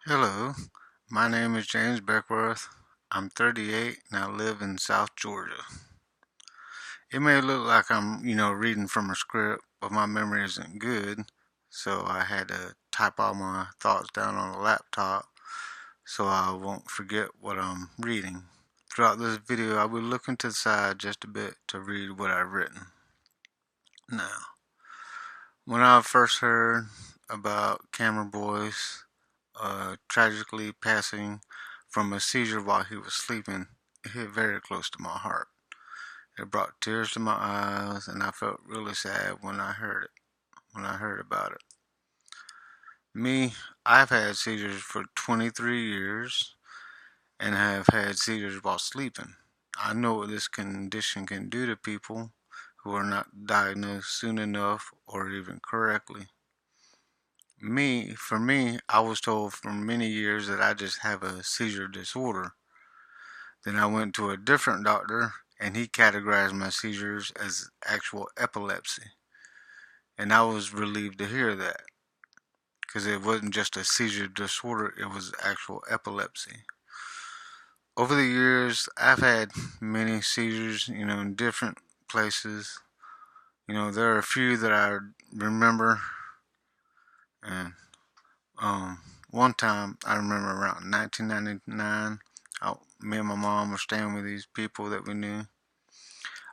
Hello, my name is James Beckworth. I'm 38 and I live in South Georgia. It may look like I'm reading from a script, but my memory isn't good, so I had to type all my thoughts down on a laptop so I won't forget what I'm reading. Throughout this video, I will look into the side just a bit to read what I've written. Now, when I first heard about Cameron Boyce tragically passing from a seizure while he was sleeping, it hit very close to my heart. It brought tears to my eyes, and I felt really sad when I heard about it. Me, I've had seizures for 23 years and have had seizures while sleeping. I know what this condition can do to people who are not diagnosed soon enough or even correctly. For me, I was told for many years that I just have a seizure disorder. Then I went to a different doctor and he categorized my seizures as actual epilepsy. And I was relieved to hear that because it wasn't just a seizure disorder, it was actual epilepsy. Over the years, I've had many seizures, in different places. There are a few that I remember. And one time, I remember around 1999, me and my mom were staying with these people that we knew.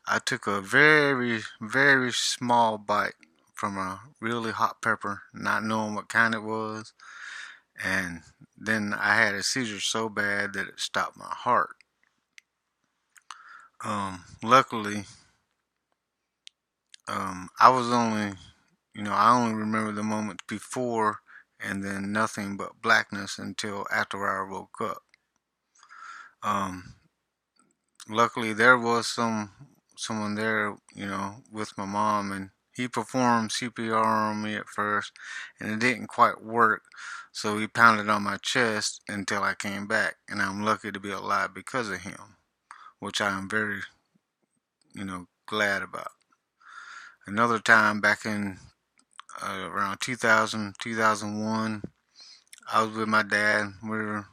I took a very, very small bite from a really hot pepper, not knowing what kind it was, and then I had a seizure so bad that it stopped my heart. Luckily, I only remember the moments before and then nothing but blackness until after I woke up. Um, Luckily, there was someone there, with my mom, and he performed CPR on me at first, and it didn't quite work. So he pounded on my chest until I came back, and I'm lucky to be alive because of him, which I am very, glad about. Another time back in around 2000, 2001, I was with my dad. We were,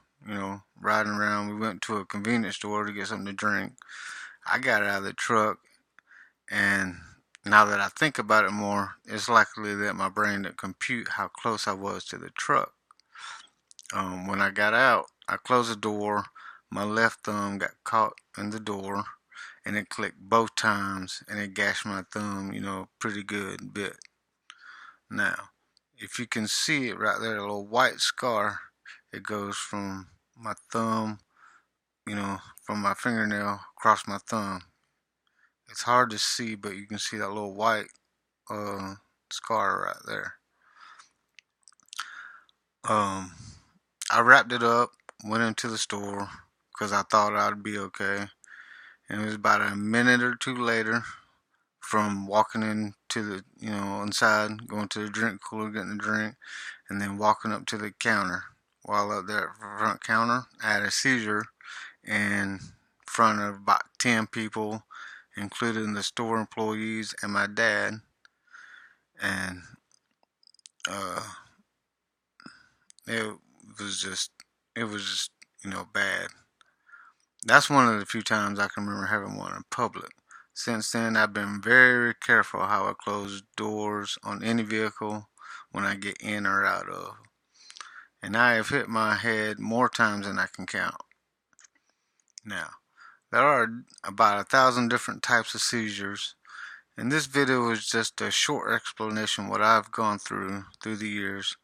riding around. We went to a convenience store to get something to drink. I got out of the truck, and now that I think about it more, it's likely that my brain didn't compute how close I was to the truck. When I got out, I closed the door. My left thumb got caught in the door, and it clicked both times, and it gashed my thumb, pretty good bit. Now, if you can see it right there, a little white scar, it goes from my thumb, from my fingernail across my thumb. It's hard to see, but you can see that little white uh, scar right there. Um, I wrapped it up, went into the store because I thought I'd be okay. And it was about a minute or two later from walking into the, inside, going to the drink cooler, getting a drink, and then walking up to the counter. While up there at the front counter, I had a seizure in front of about 10 people, including the store employees and my dad. And uh, it was just, it was just, bad. That's one of the few times I can remember having one in public. Since then, I've been very careful how I close doors on any vehicle when I get in or out of. And I have hit my head more times than I can count. Now, there are about 1,000 different types of seizures, and this video is just a short explanation of what I've gone through the years,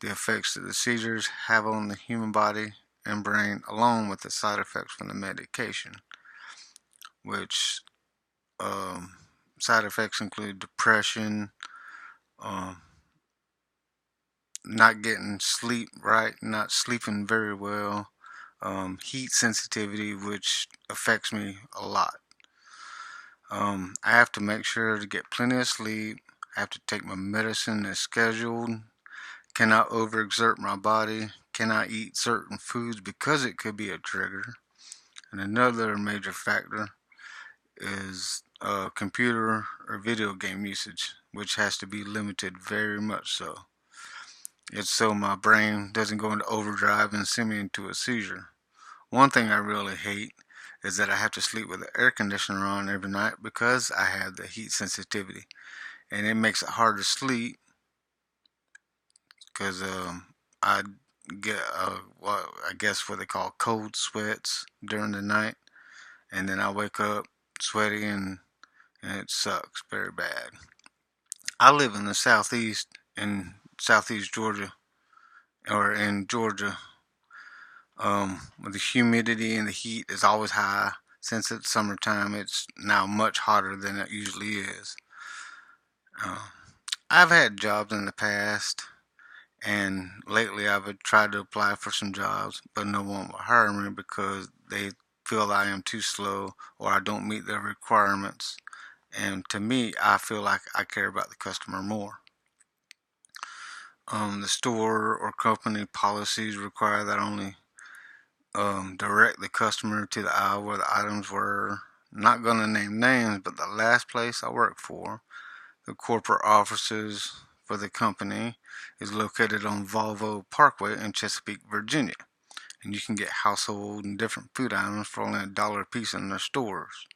the effects that the seizures have on the human body and brain, along with the side effects from the medication, which um, side effects include depression, um, not getting sleep right, not sleeping very well, heat sensitivity, which affects me a lot. I have to make sure to get plenty of sleep. I have to take my medicine as scheduled. Cannot overexert my body. Cannot eat certain foods because it could be a trigger. And another major factor is computer or video game usage, which has to be limited very much so. It's so my brain doesn't go into overdrive and send me into a seizure. One thing I really hate is that I have to sleep with the air conditioner on every night because I have the heat sensitivity, and it makes it hard to sleep because I get what I guess what they call cold sweats during the night, and then I wake up sweaty and it sucks very bad. I live in the southeast in southeast Georgia or in Georgia. With the humidity and the heat is always high. Since it's summertime, it's now much hotter than it usually is. Uh, I've had jobs in the past, and lately I've tried to apply for some jobs, but no one will hire me because they feel I am too slow or I don't meet their requirements. And to me, I feel like I care about the customer more. The store or company policies require that only direct the customer to the aisle where the items were. Not going to name names, but the last place I worked for, the corporate offices for the company, is located on Volvo Parkway in Chesapeake, Virginia. And you can get household and different food items for only $1 a piece in their stores.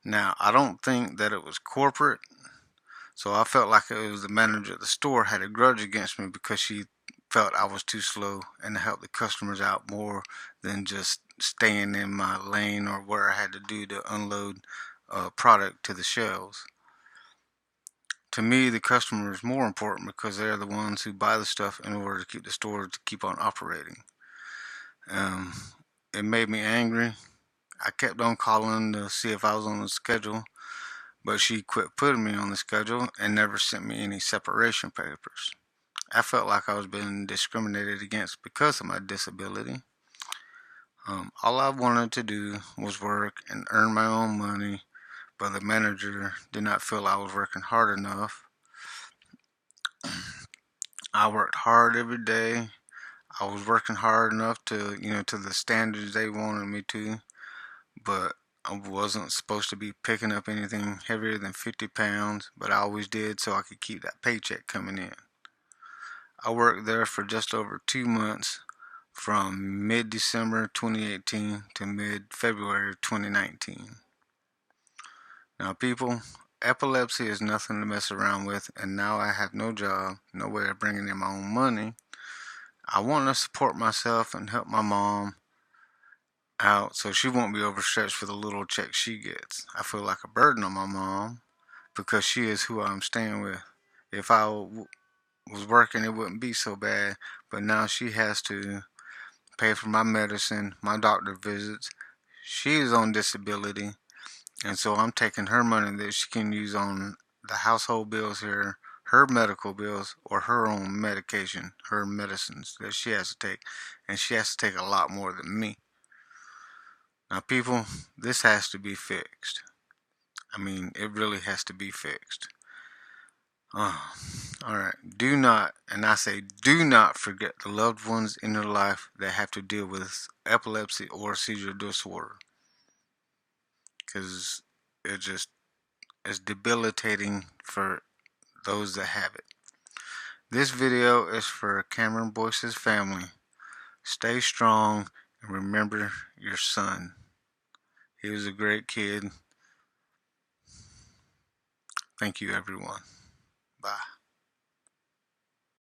Now, I don't think that it was corporate, so I felt like it was the manager at the store had a grudge against me because she felt I was too slow and to help the customers out more than just staying in my lane or where I had to do to unload product to the shelves. To me, the customer is more important because they're the ones who buy the stuff in order to keep the store to keep on operating. Um, it made me angry. I kept on calling to see if I was on the schedule, but she quit putting me on the schedule and never sent me any separation papers. I felt like I was being discriminated against because of my disability. All I wanted to do was work and earn my own money, but the manager did not feel I was working hard enough. I worked hard every day. I was working hard enough to, to the standards they wanted me to, but I wasn't supposed to be picking up anything heavier than 50 pounds, but I always did so I could keep that paycheck coming in. I worked there for just over 2 months from mid December 2018 to mid February 2019. Now, people, epilepsy is nothing to mess around with, and now I have no job, no way of bringing in my own money. I want to support myself and help my mom out so she won't be overstretched for the little check she gets. I feel like a burden on my mom because she is who I'm staying with. If I was working, it wouldn't be so bad, but now she has to pay for my medicine, my doctor visits. She is on disability, and so I'm taking her money that she can use on the household bills here, her medical bills, or her own medication, her medicines that she has to take, and she has to take a lot more than me. Now, people, this has to be fixed. I mean, it really has to be fixed. Oh, all right. Do not, and I say do not forget the loved ones in your life that have to deal with epilepsy or seizure disorder, because it just is debilitating for those that have it. This video is for Cameron Boyce's family. Stay strong and remember your son. He was a great kid. Thank you, everyone. Bye.